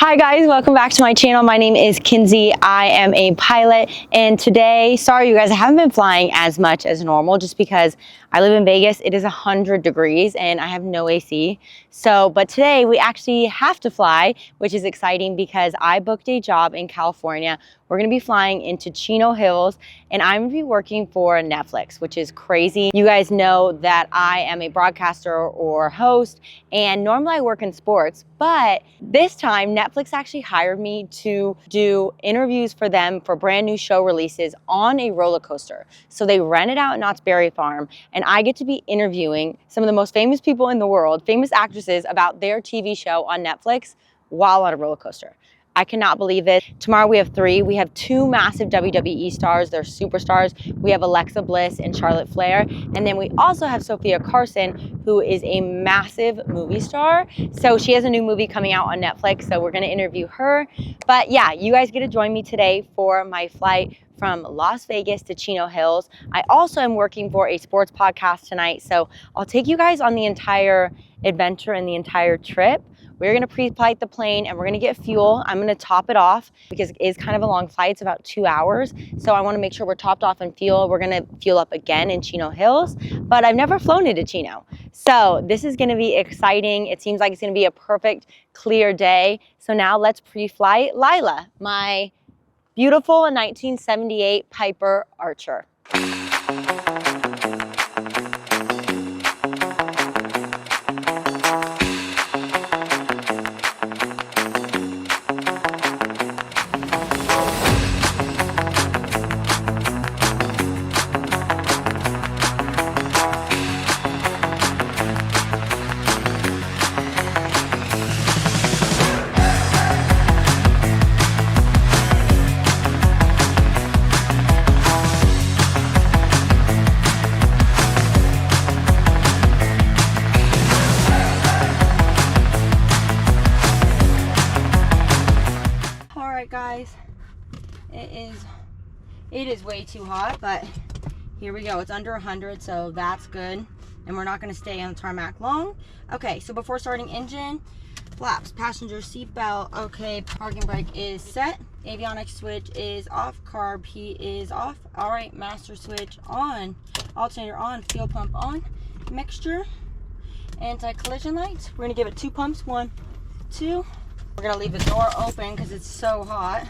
Hi guys, welcome back to my channel. My name is Kinsey. I am a pilot, and today, sorry you guys, I haven't been flying as much as normal just because I live in Vegas. It is 100 degrees and I have no AC. But today we actually have to fly, which is exciting because I booked a job in California. We're gonna be flying into Chino Hills and I'm gonna be working for Netflix, which is crazy. You guys know that I am a broadcaster or host, and normally I work in sports, but this time Netflix actually hired me to do interviews for them for brand new show releases on a roller coaster. So they rent it out at Knott's Berry Farm, and I get to be interviewing some of the most famous people in the world, famous actresses, about their TV show on Netflix while on a roller coaster. I cannot believe it. Tomorrow we have three. We have two massive WWE stars. They're superstars. We have Alexa Bliss and Charlotte Flair. And then we also have Sophia Carson, who is a massive movie star. So she has a new movie coming out on Netflix. So we're going to interview her. But yeah, you guys get to join me today for my flight from Las Vegas to Chino Hills. I also am working for a sports podcast tonight. So I'll take you guys on the entire adventure and the entire trip. We're gonna pre-flight the plane and we're gonna get fuel. I'm gonna top it off because it is kind of a long flight. It's about 2 hours. So I wanna make sure we're topped off in fuel. We're gonna fuel up again in Chino Hills, but I've never flown into Chino. So this is gonna be exciting. It seems like it's gonna be a perfect, clear day. So now let's pre-flight Lila, my beautiful 1978 Piper Archer. Guys, it is way too hot, but here we go. It's under 100, so that's good, and we're not going to stay on the tarmac long. Okay, so before starting, engine, flaps, passenger seatbelt. Okay, parking brake is set, avionics switch is off, carb heat is off. All right, master switch on, alternator on, fuel pump on, mixture, anti-collision lights. We're going to give it 2 pumps, 1, 2. We're gonna leave the door open because it's so hot.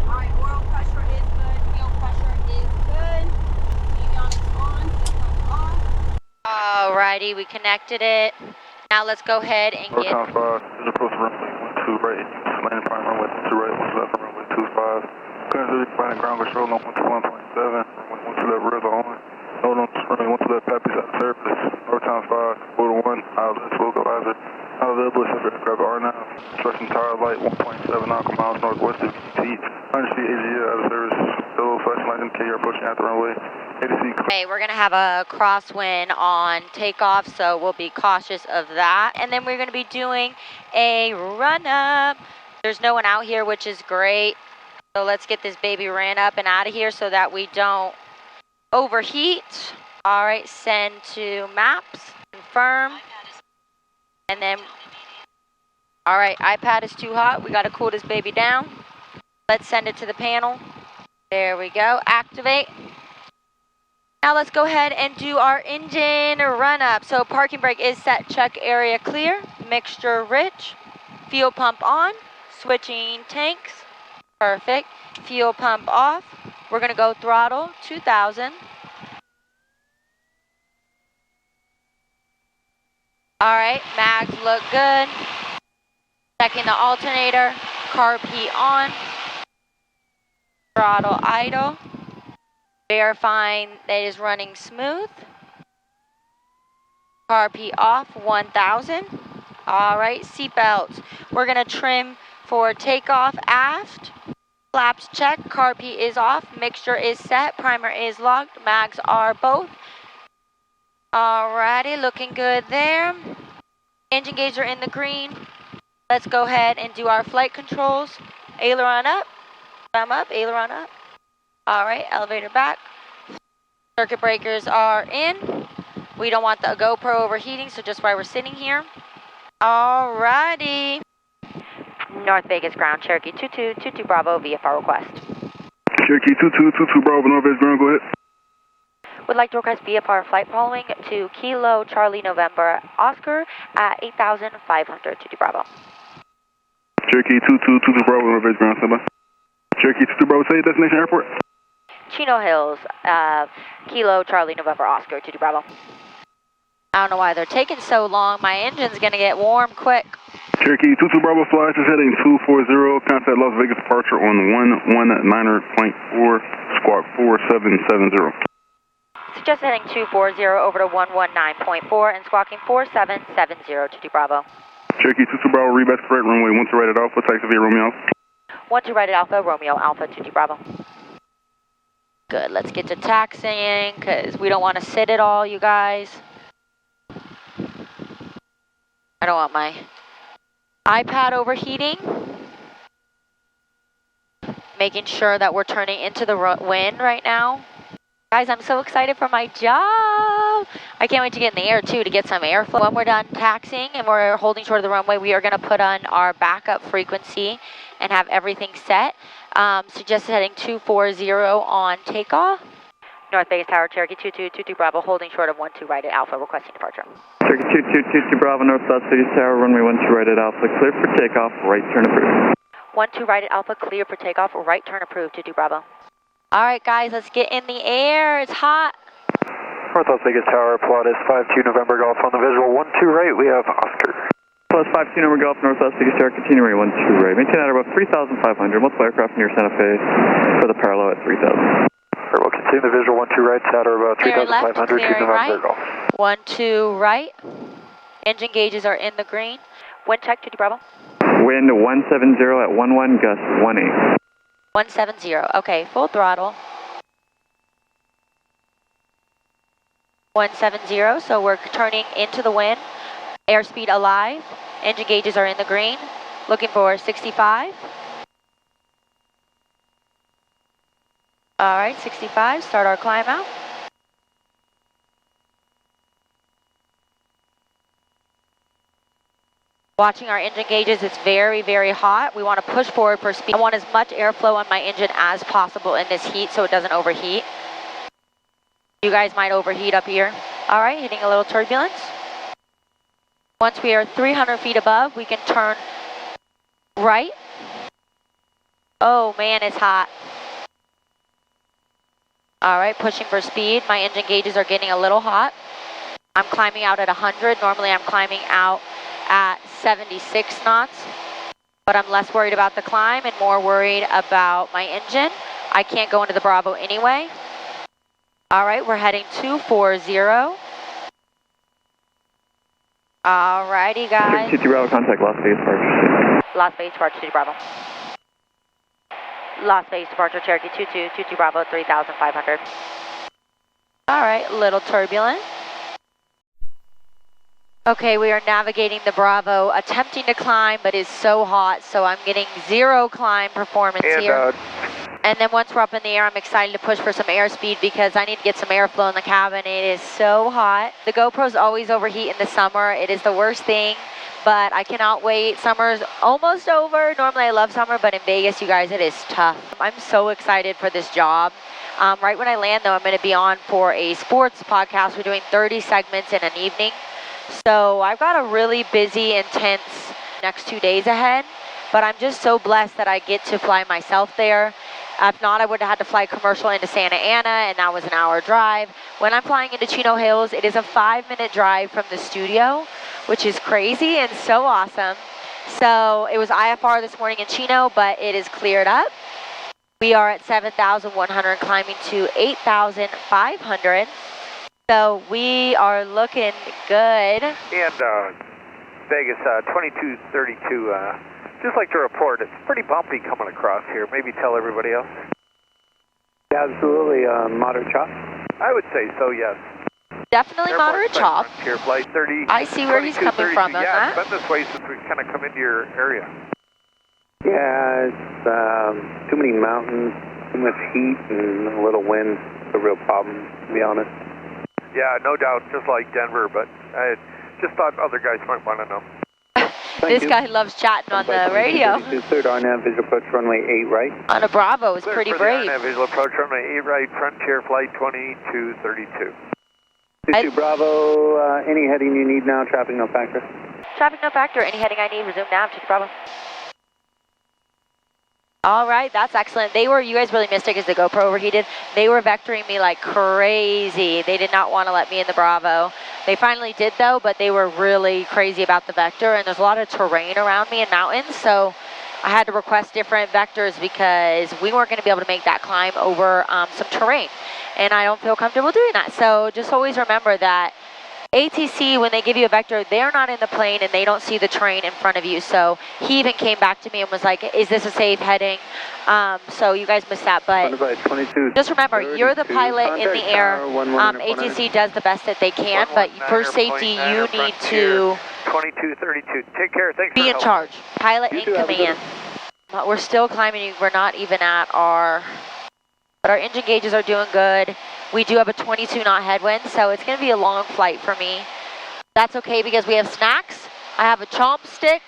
Alright, oil pressure is good, fuel pressure is good. Avionics on, off. Alrighty, we connected it. Now let's go ahead and get... Times 5, is approach runway 12 right, landing prime runway 2 right, 1 left, runway 25. Currently finding ground control on 121.7, runway 1 left, rails are on. No, runway 1 left, Pappy's out of service. North times 5, quarter 1, outlet, localizer. Not available, aircraft R now. Instruction tower light, 1.7 nautical miles northwest of VT. 100 feet AGL out of service. Yellow flashing light indicator approaching at the runway. Okay, we're gonna have a crosswind on takeoff, so we'll be cautious of that. And then we're gonna be doing a run up. There's no one out here, which is great. So let's get this baby ran up and out of here so that we don't overheat. All right, send to maps, confirm. And then, all right, iPad is too hot. We gotta cool this baby down. Let's send it to the panel. There we go, activate. Now let's go ahead and do our engine run up. So parking brake is set, check area clear, mixture rich, fuel pump on, switching tanks. Perfect. Fuel pump off. We're going to go throttle 2000. All right, mags look good. Checking the alternator. Carb heat on. Throttle idle. Verifying that it is running smooth. Carb heat off 1000. All right, seatbelts. We're going to trim for takeoff aft. Flaps check, carb heat is off, mixture is set, primer is locked, mags are both. Alrighty, looking good there. Engine gauge are in the green. Let's go ahead and do our flight controls. Aileron up, thumb up, aileron up. All right, elevator back. Circuit breakers are in. We don't want the GoPro overheating, so just while we're sitting here. Alrighty. North Vegas ground, Cherokee 2222 Bravo, VFR request. Cherokee 2222 Bravo, North Vegas ground, go ahead. Would like to request VFR flight following to Kilo Charlie November Oscar at 8,500 to Bravo. Cherokee 2222 Bravo, North Vegas ground, stand by. Cherokee 22 Bravo, say destination airport. Chino Hills, Kilo Charlie November Oscar to Bravo. I don't know why they're taking so long. My engine's gonna get warm quick. Cherokee 22 Bravo flies is heading 240, contact Las Vegas departure on 119.4, squawk 4770. Suggest heading 240 over to 119.4 and squawking 4770 to Bravo. Cherokee 22 Bravo, read back correct, runway 12 right at Alpha, taxi via Romeo Alpha. 12 right at Alpha, Romeo Alpha 22 Bravo. Good, let's get to taxiing because we don't want to sit at all, you guys. I don't want my iPad overheating. Making sure that we're turning into the wind right now. Guys, I'm so excited for my job. I can't wait to get in the air too to get some airflow. When we're done taxiing and we're holding short of the runway, we are going to put on our backup frequency and have everything set. Suggested heading 240 on takeoff. North Vegas Tower, Cherokee 2222 Bravo, holding short of 12 right at Alpha, requesting departure. Cherokee 2222 Bravo, North Las Vegas Tower, runway 12 right at Alpha, clear for takeoff, right turn approved. 12 right at Alpha, clear for takeoff, right turn approved to Bravo. All right, guys, let's get in the air. It's hot. North Las Vegas Tower, plot is 52 November Golf on the visual, 12 right, we have Oscar. Plus 52 November Golf, North Las Vegas Tower, continue runway 12 right. Maintain at about 3,500, multiple aircraft near Santa Fe for the parallel at 3,000. We'll continue the visual 12 right, tower about 3,500 to November right. Golf. 12 right. Engine gauges are in the green. Wind check to Bravo. Wind 170 at 11, gust 18. 170, okay, full throttle. 170, so we're turning into the wind. Airspeed alive. Engine gauges are in the green. Looking for 65. All right, 65, start our climb out. Watching our engine gauges, it's very, very hot. We want to push forward for speed. I want as much airflow on my engine as possible in this heat so it doesn't overheat. You guys might overheat up here. All right, hitting a little turbulence. Once we are 300 feet above, we can turn right. Oh man, it's hot. All right, pushing for speed. My engine gauges are getting a little hot. I'm climbing out at 100. Normally I'm climbing out at 76 knots, but I'm less worried about the climb and more worried about my engine. I can't go into the Bravo anyway. All right, we're heading 240. All righty, guys. 22 Bravo, contact Las Vegas departure. Las Vegas departure to Bravo. Las Vegas departure, Cherokee 2222 Bravo, 3,500. All right, little turbulent. Okay, we are navigating the Bravo, attempting to climb, but it's so hot, so I'm getting 0 climb performance here. And then once we're up in the air, I'm excited to push for some airspeed because I need to get some airflow in the cabin. It is so hot. The GoPros always overheat in the summer. It is the worst thing, but I cannot wait. Summer's almost over. Normally I love summer, but in Vegas, you guys, it is tough. I'm so excited for this job. Right when I land, though, I'm going to be on for a sports podcast. We're doing 30 segments in an evening. So I've got a really busy, intense next 2 days ahead, but I'm just so blessed that I get to fly myself there. If not, I would have had to fly commercial into Santa Ana, and that was an hour drive. When I'm flying into Chino Hills, it is a 5-minute drive from the studio, which is crazy and so awesome. So it was IFR this morning in Chino, but it is cleared up. We are at 7,100, climbing to 8,500. So we are looking good. And Vegas 2232, just like to report, it's pretty bumpy coming across here. Maybe tell everybody else. Absolutely, moderate chop. I would say so, yes. Definitely moderate chop. Here, flight 30. I see where he's coming from on yeah, that. it's been this way since we kind of come into your area. Yeah, it's too many mountains, too much heat, and a little wind. a real problem, to be honest. Yeah, no doubt, just like Denver, but I just thought other guys might want to know. This guy loves chatting on the radio. Cleared RNAV, visual approach runway 8 right. On a Bravo is Cleared pretty for brave. The visual approach runway 8 right, Frontier flight 2232. 22 Bravo, any heading you need now, traffic no factor. Traffic no factor, any heading I need, resume nav, 2 Bravo. All right, that's excellent. You guys really missed it because the GoPro overheated. They were vectoring me like crazy. They did not want to let me in the Bravo. They finally did though, but they were really crazy about the vector, and there's a lot of terrain around me in mountains, so I had to request different vectors because we weren't going to be able to make that climb over some terrain, and I don't feel comfortable doing that. So just always remember that ATC, when they give you a vector, they're not in the plane and they don't see the terrain in front of you. So he even came back to me and was like, is this a safe heading? So you guys missed that, but just remember, you're the pilot in the air. ATC does the best that they can, but for safety, you need to 2232. Take care, thanks. Be in charge, pilot in command. We're still climbing, we're not even at but our engine gauges are doing good. We do have a 22 knot headwind, so it's gonna be a long flight for me. That's okay because we have snacks. I have a chomp stick,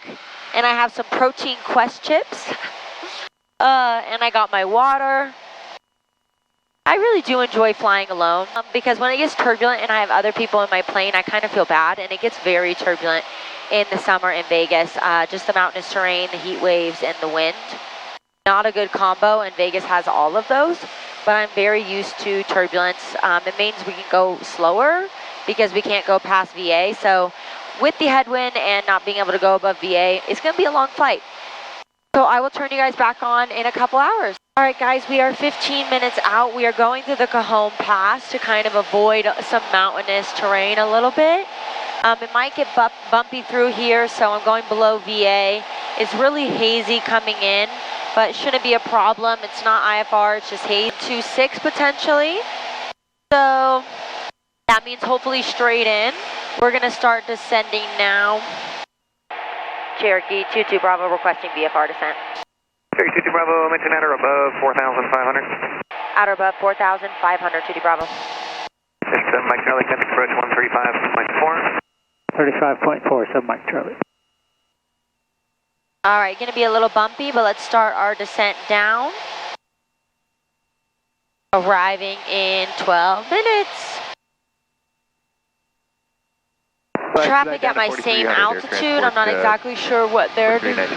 and I have some protein Quest chips. And I got my water. I really do enjoy flying alone because when it gets turbulent and I have other people in my plane, I kind of feel bad, and it gets very turbulent in the summer in Vegas. Just the mountainous terrain, the heat waves, and the wind. Not a good combo, and Vegas has all of those, but I'm very used to turbulence. It means we can go slower because we can't go past VA. So with the headwind and not being able to go above VA, it's gonna be a long flight. So I will turn you guys back on in a couple hours. All right, guys, we are 15 minutes out. We are going through the Cajon Pass to kind of avoid some mountainous terrain a little bit. It might get bumpy through here, so I'm going below VA. It's really hazy coming in, but it shouldn't be a problem. It's not IFR, it's just haze. 26 potentially. So that means hopefully straight in. We're gonna start descending now. Cherokee 22 Bravo requesting VFR descent. Cherokee 22 Bravo, maintain at or above 4,500. At or above 4,500, 22 Bravo. 7 Mike Charlie, contact approach 135.4. 35.4, 7 Mike Charlie. All right, gonna be a little bumpy, but let's start our descent down. Arriving in 12 minutes. Traffic at my same altitude. I'm not exactly sure what they're doing.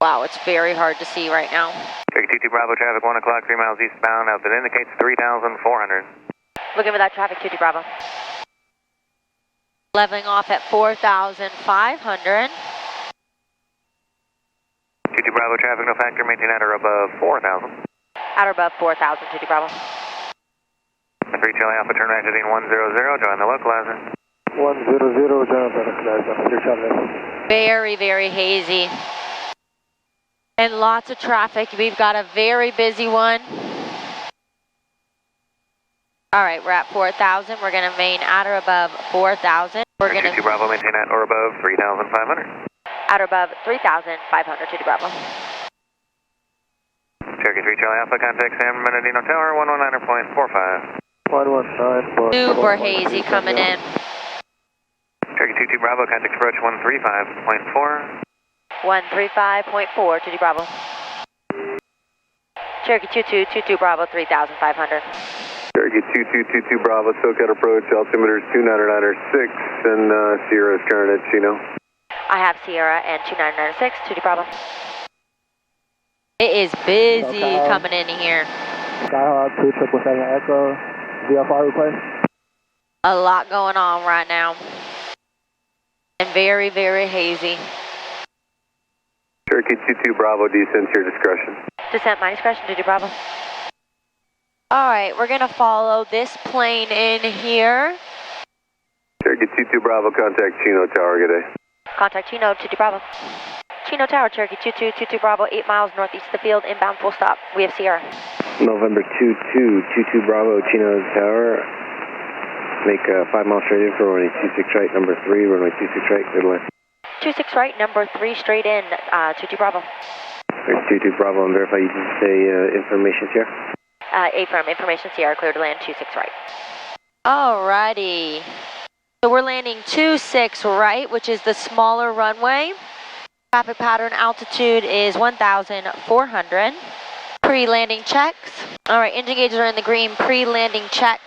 Wow, it's very hard to see right now. Cherokee 22 Bravo, traffic 1 o'clock, 3 miles eastbound. That indicates 3,400. Looking for that traffic, 22 Bravo. Leveling off at 4,500. 22 Bravo, traffic no factor, maintain at or above 4,000. At or above 4,000, 22 Bravo. 3 Charlie Alpha, turn right heading 100, join the localizer. 100, join the localizer, 3 Charlie. Very, very hazy. And lots of traffic. We've got a very busy one. All right, we're at 4,000. We're gonna main at or above 4,000. We're gonna 22 Bravo, maintain at or above 3,500. At or above 3,500, 22 Bravo. Cherokee 3 Charlie Alpha, contact San Bernardino Tower, 119.45. 119.45. Super hazy coming in. Cherokee 22 Bravo, contact approach 135.4. 135.4, 22 Bravo. Cherokee 22 Bravo, 3,500. Cherokee 2222 Bravo, SoCal approach, altimeter is 2996, and Sierra's current at Chino. I have Sierra and 2996, 22 Bravo. It is busy coming in here. Skyhawk 2777 Echo, VFR request. A lot going on right now. And very, very hazy. Cherokee 22 Bravo, descent to your discretion. Descent, my discretion, 22 Bravo. All right, we're gonna follow this plane in here. Cherokee 22 Bravo, contact Chino Tower, good day. Contact Chino, 22 Bravo. Chino Tower, Cherokee 22 Bravo, 8 miles northeast of the field, inbound full stop. We have Sierra. November 22 Bravo, Chino Tower. Make 5 miles straight in for runway 26 right, number 3, runway 26 right, clear to land. 26 right, number 3 straight in, 22 Bravo. 22 Bravo, and verify you can say information here. affirm, information CR, clear to land 26 right. Alrighty. So we're landing 26 right, which is the smaller runway. Traffic pattern altitude is 1,400. Pre-landing checks. Alright, engine gauges are in the green, pre-landing check.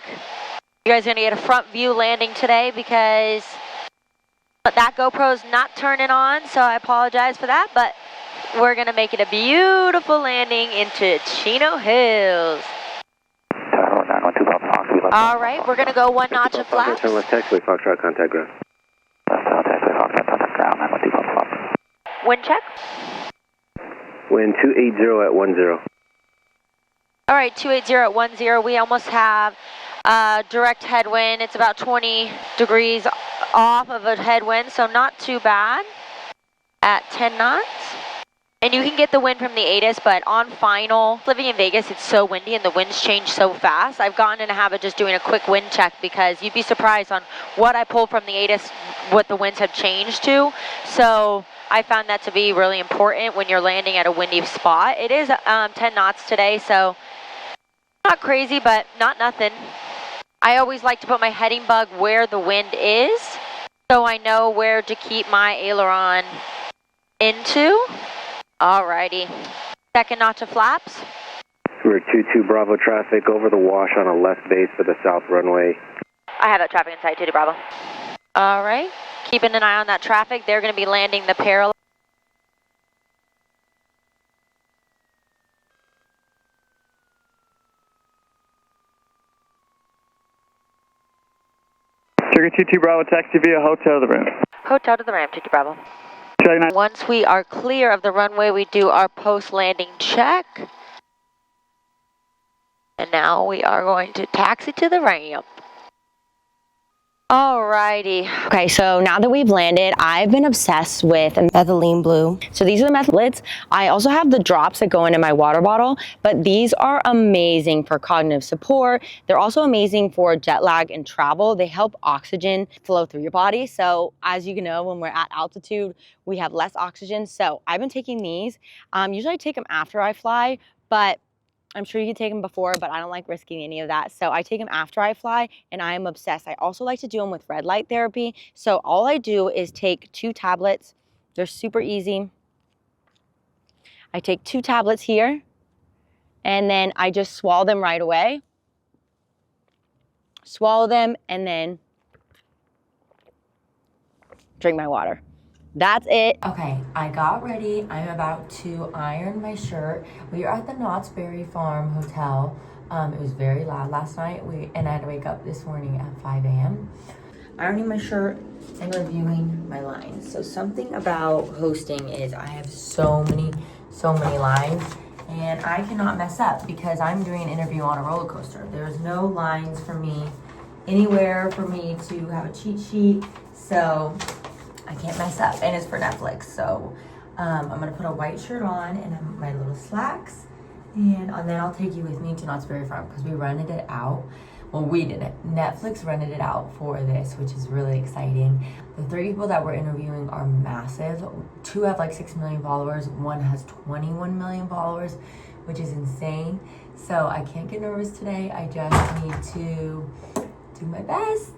You guys are gonna get a front view landing today because that GoPro's not turning on, so I apologize for that, but we're gonna make it a beautiful landing into Chino Hills. Alright, we're gonna go 1 notch of flaps. Turn left taxiway, Foxtrot, contact ground. Wind check. Wind 280 at 10. Alright, 280 at 10. We almost have direct headwind. It's about 20 degrees off of a headwind, so not too bad at 10 knots. And you can get the wind from the ATIS, but on final, living in Vegas, it's so windy and the winds change so fast. I've gotten in the habit of just doing a quick wind check because you'd be surprised on what I pull from the ATIS, what the winds have changed to. So I found that to be really important when you're landing at a windy spot. It is 10 knots today, so not crazy, but not nothing. I always like to put my heading bug where the wind is, so I know where to keep my aileron into. Alrighty. Second notch of flaps. We're 22 Bravo traffic over the wash on a left base for the south runway. I have that traffic inside 22 Bravo. Alright. Keeping an eye on that traffic. They're going to be landing the parallel. Sugar 22 Bravo, taxi via hotel to the ramp. Hotel to the ramp, 22 Bravo. Once we are clear of the runway, we do our post-landing check. And now we are going to taxi to the ramp. Alrighty. Okay, so now that we've landed, I've been obsessed with methylene blue. So these are the methylates. I also have the drops that go into my water bottle, but these are amazing for cognitive support. They're also amazing for jet lag and travel. They help oxygen flow through your body. So as you know, when we're at altitude, we have less oxygen. So I've been taking these. Usually I take them after I fly, but I'm sure you can take them before, but I don't like risking any of that. So I take them after I fly, and I am obsessed. I also like to do them with red light therapy. So all I do is take 2 tablets. They're super easy. I take 2 tablets here, and then I just swallow them right away. Swallow them, and then drink my water. That's it. Okay, I got ready. I'm about to iron my shirt. We are at the Knott's Berry Farm Hotel. It was very loud last night, and I had to wake up this morning at 5 a.m. Ironing my shirt and reviewing my lines. So something about hosting is I have so many lines, and I cannot mess up because I'm doing an interview on a roller coaster. There's no lines for me anywhere for me to have a cheat sheet. So I can't mess up, and it's for Netflix. So I'm gonna put a white shirt on and my little slacks, and then I'll take you with me to Knott's Berry Farm because we rented it out. Well, we didn't. Netflix rented it out for this, which is really exciting. The 3 people that we're interviewing are massive. 2 have like 6 million followers. 1 has 21 million followers, which is insane. So I can't get nervous today. I just need to do my best.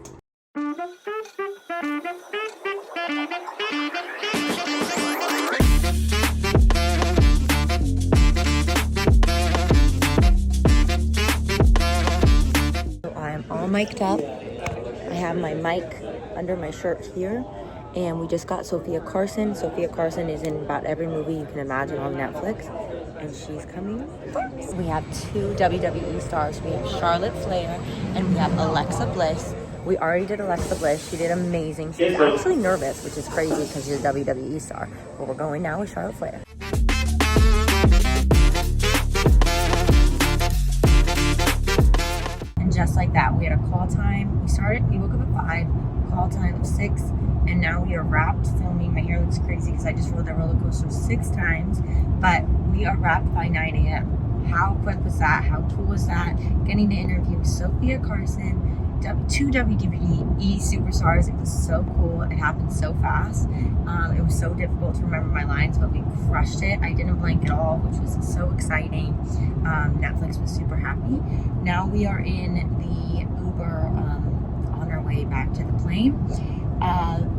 I'm all mic'd up. I have my mic under my shirt here, and we just got Sophia Carson. Sophia Carson is in about every movie you can imagine on Netflix, and she's coming first. We have 2 WWE stars. We have Charlotte Flair and we have Alexa Bliss. We already did Alexa Bliss. She did amazing. She was actually nervous, which is crazy because she's a WWE star. But we're going now with Charlotte Flair. And just like that, we had a call time. We woke up at 5, call time of 6, and now we are wrapped filming. My hair looks crazy because I just rode that roller coaster 6 times, but we are wrapped by 9 a.m. How quick was that? How cool was that? Getting to interview Sophia Carson, 2 WWE superstars. It was so cool. It happened so fast. It was so difficult to remember my lines, but we crushed it. I didn't blank at all, which was so exciting. Netflix was super happy. Now we are in the Uber on our way back to the plane.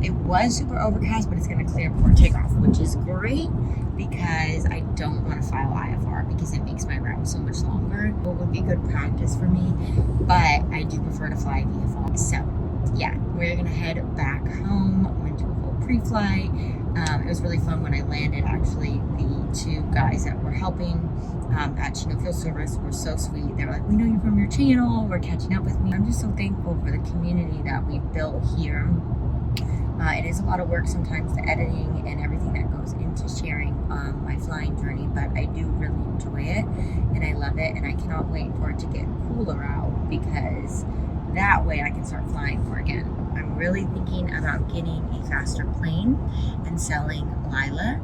It was super overcast, but it's going to clear before takeoff, which is great because I don't want to file IFR because it makes my route so much longer. It would be good practice for me, but I do prefer to fly VFR. So yeah, we're going to head back home. Went to a whole pre-flight. It was really fun when I landed. Actually, the 2 guys that were helping at Chino Field Service were so sweet. They were like, we know you're from your channel. We're catching up with me. I'm just so thankful for the community that we've built here. It is a lot of work sometimes, the editing and everything that goes into sharing my flying journey, but I do really enjoy it and I love it, and I cannot wait for it to get cooler out because that way I can start flying more again. I'm really thinking about getting a faster plane and selling Lila.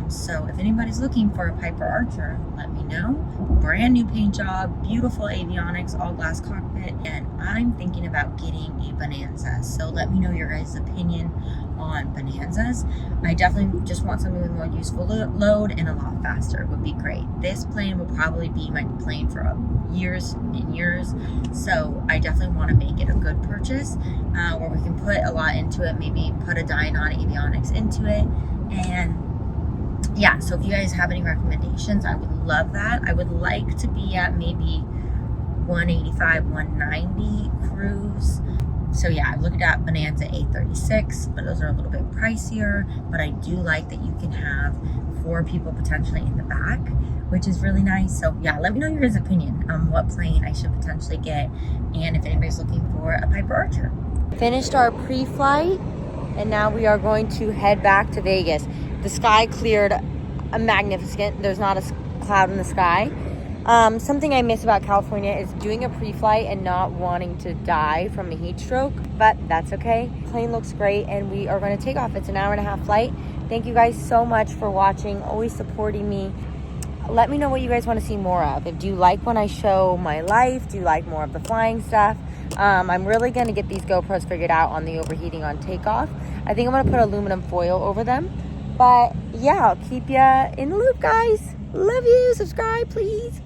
So if anybody's looking for a Piper Archer, let me know. Brand new paint job, beautiful avionics, all glass cockpit, and I'm thinking about getting a Bonanza. So let me know your guys' opinion on Bonanzas. I definitely just want something with more useful load and a lot faster. It would be great. This plane will probably be my plane for years and years. So I definitely want to make it a good purchase where we can put a lot into it, maybe put a Dynon avionics into it. And yeah, so if you guys have any recommendations, I would love that. I would like to be at maybe 185, 190 cruise. So yeah, I've looked at Bonanza 836, but those are a little bit pricier. But I do like that you can have 4 people potentially in the back, which is really nice. So yeah, let me know your guys' opinion on what plane I should potentially get, and if anybody's looking for a Piper Archer. Finished our pre-flight, and now we are going to head back to Vegas. The sky cleared magnificent. There's not a cloud in the sky. Something I miss about California is doing a pre-flight and not wanting to die from a heat stroke, but that's okay. Plane looks great, and we are going to take off. It's an 1.5-hour flight. Thank you guys so much for watching, always supporting me. Let me know what you guys want to see more of. Do you like when I show my life? Do you like more of the flying stuff? I'm really going to get these GoPros figured out on the overheating on takeoff. I think I'm going to put aluminum foil over them. But yeah, I'll keep you in the loop, guys. Love you. Subscribe, please.